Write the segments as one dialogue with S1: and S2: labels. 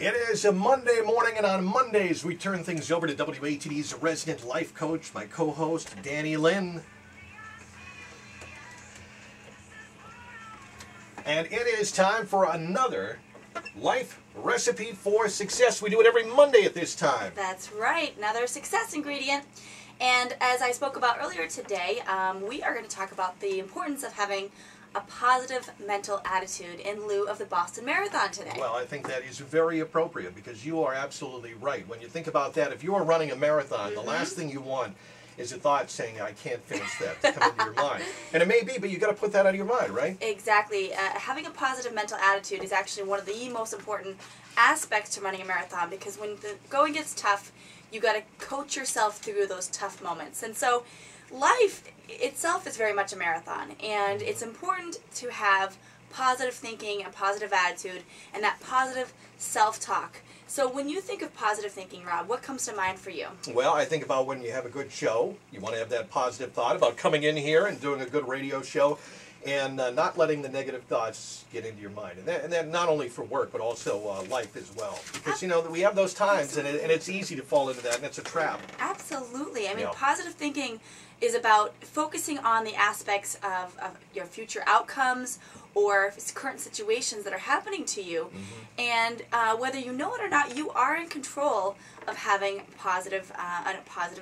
S1: It is a Monday morning, and on Mondays we turn things over to WATD's resident life coach, my co-host, Danny Lynn. And it is time for another life recipe for success. We do it every Monday at this time.
S2: That's right, another success ingredient. And as I spoke about earlier today, we are going to talk about the importance of having a positive mental attitude in lieu of the Boston Marathon today.
S1: Well, I think that is very appropriate because you are absolutely right. When you think about that, if you are running a marathon, the last thing you want is a thought saying, I can't finish that, to come into your mind. And it may be, but you got to put that out of your mind, right?
S2: Exactly. Having a positive mental attitude is actually one of the most important aspects to running a marathon, because when the going gets tough, you got to coach yourself through those tough moments. And so life itself is very much a marathon, and it's important to have positive thinking and positive attitude and that positive self-talk. So when you think of positive thinking, Rob, what comes to mind for you?
S1: Well, I think about when you have a good show, you want to have that positive thought about coming in here and doing a good radio show and not letting the negative thoughts get into your mind. And that not only for work, but also life as well. Because, you know, we have those times, and it's easy to fall into that, and it's a trap.
S2: Absolutely. I mean, positive thinking is about focusing on the aspects of your future outcomes or current situations that are happening to you. And whether you know it or not, you are in control of having a positive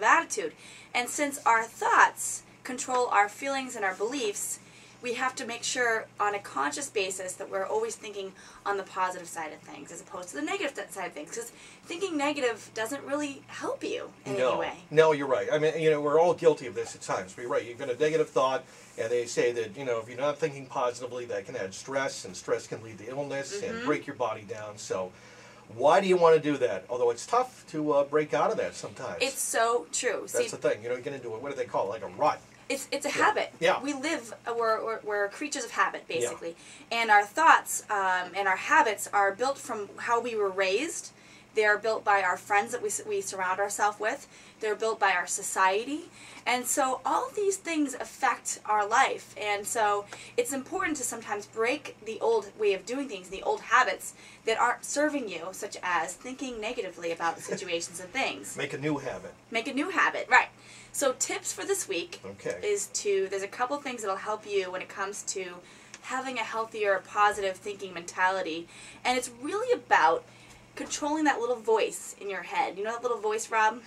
S2: attitude. And since our thoughts control our feelings and our beliefs, we have to make sure on a conscious basis that we're always thinking on the positive side of things as opposed to the negative side of things, because thinking negative doesn't really help you in any way.
S1: No, you're right. I mean, you know, we're all guilty of this at times. But you're right. You get a negative thought, and they say that, you know, if you're not thinking positively, that can add stress, and stress can lead to illness and break your body down. So why do you want to do that? Although it's tough to break out of that sometimes.
S2: It's so true.
S1: That's the thing. You know, you get into it. What do they call it? Like a rut.
S2: It's a habit.
S1: Yeah.
S2: We live, we're creatures of habit, basically. Yeah. And our thoughts and our habits are built from how we were raised. They are built by our friends that we surround ourselves with. They're built by our society. And so all of these things affect our life. And so it's important to sometimes break the old way of doing things, the old habits that aren't serving you, such as thinking negatively about situations and things.
S1: Make a new habit.
S2: Make a new habit, right. So tips for this week is there's a couple things that'll help you when it comes to having a healthier, positive thinking mentality. And it's really about controlling that little voice in your head. You know that little voice, Rob?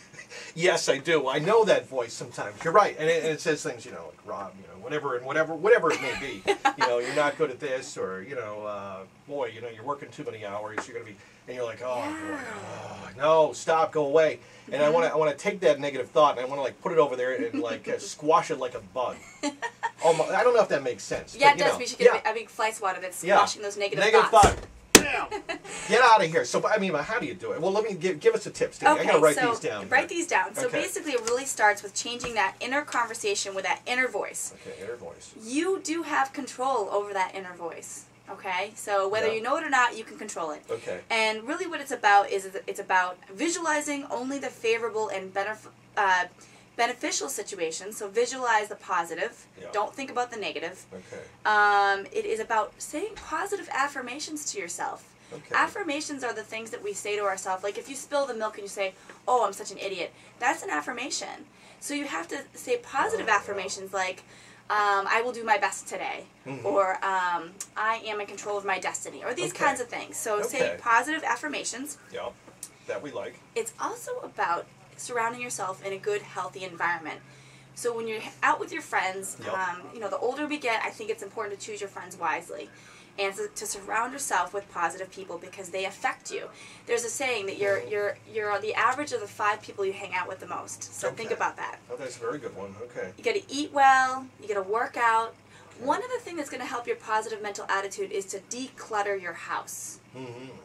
S2: Yes,
S1: I do. I know that voice sometimes. You're right. And it says things, you know, like, Rob, you know, whatever it may be. You know, you're not good at this, or, you know, boy, you know, you're working too many hours. You're going to be, and you're like, oh, boy, oh, no, stop, go away. And I want to take that negative thought, and I want to, like, put it over there and, like, squash it like a bug. I don't know if that makes sense.
S2: Yeah,
S1: but,
S2: it does. We should get a big fly swatter that's squashing those negative thoughts.
S1: Get out of here. So, I mean, how do you do it? Well, let me give us a tip, Steve. I got to write these down.
S2: Write these down. So basically, it really starts with changing that inner conversation with that inner voice.
S1: Okay, inner voice.
S2: You do have control over that inner voice. Okay, so whether you know it or not, you can control it.
S1: Okay.
S2: And really, what it's about is it's about visualizing only the favorable and beneficial situations. So visualize the positive. Don't think about the negative.
S1: Okay.
S2: It is about saying positive affirmations to yourself. Okay. Affirmations are the things that we say to ourselves. Like if you spill the milk and you say, "Oh, I'm such an idiot," that's an affirmation. So you have to say positive affirmations like, "I will do my best today," or "I am in control of my destiny," or these kinds of things. So say positive affirmations.
S1: Yeah, that we like.
S2: It's also about surrounding yourself in a good, healthy environment. So when you're out with your friends, you know, the older we get, I think it's important to choose your friends wisely. And to surround yourself with positive people because they affect you. There's a saying that you're the average of the 5 people you hang out with the most. So think about that.
S1: Oh, that's a very good one. Okay.
S2: You got to eat well. You got to work out. One other thing that's going to help your positive mental attitude is to declutter your house.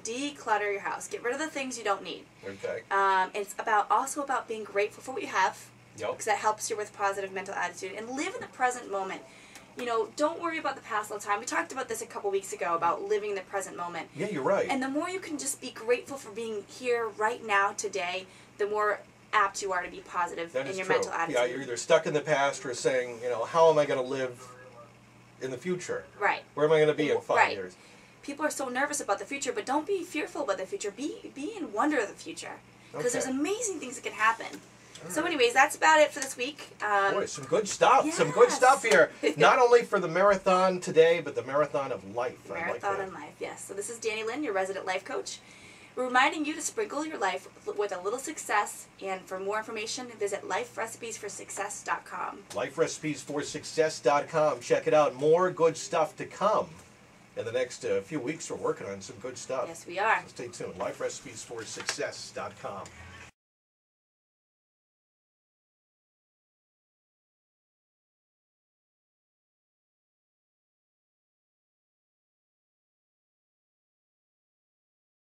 S2: Declutter your house. Get rid of the things you don't need.
S1: Okay.
S2: It's also about being grateful for what you have. Because that helps you with positive mental attitude. And live in the present moment. You know, don't worry about the past all the time. We talked about this a couple weeks ago about living the present moment.
S1: Yeah, you're right.
S2: And the more you can just be grateful for being here right now today, the more apt you are to be positive in your mental attitude.
S1: Yeah, you're either stuck in the past or saying, you know, how am I going to live in the future?
S2: Right.
S1: Where am I going to be in 5 years?
S2: people are so nervous about the future, but don't be fearful about the future. Be in wonder of the future, because there's amazing things that can happen. So anyways, that's about it for this week.
S1: Boy, some good stuff.
S2: Yes.
S1: Some good stuff here. Not only for the marathon today, but the marathon of life.
S2: Marathon of life, yes. So this is Danny Lynn, your resident life coach, reminding you to sprinkle your life with a little success. And for more information, visit liferecipesforsuccess.com.
S1: Liferecipesforsuccess.com. Check it out. More good stuff to come. In the next few weeks, we're working on some good stuff.
S2: Yes, we are.
S1: So stay tuned. Liferecipesforsuccess.com.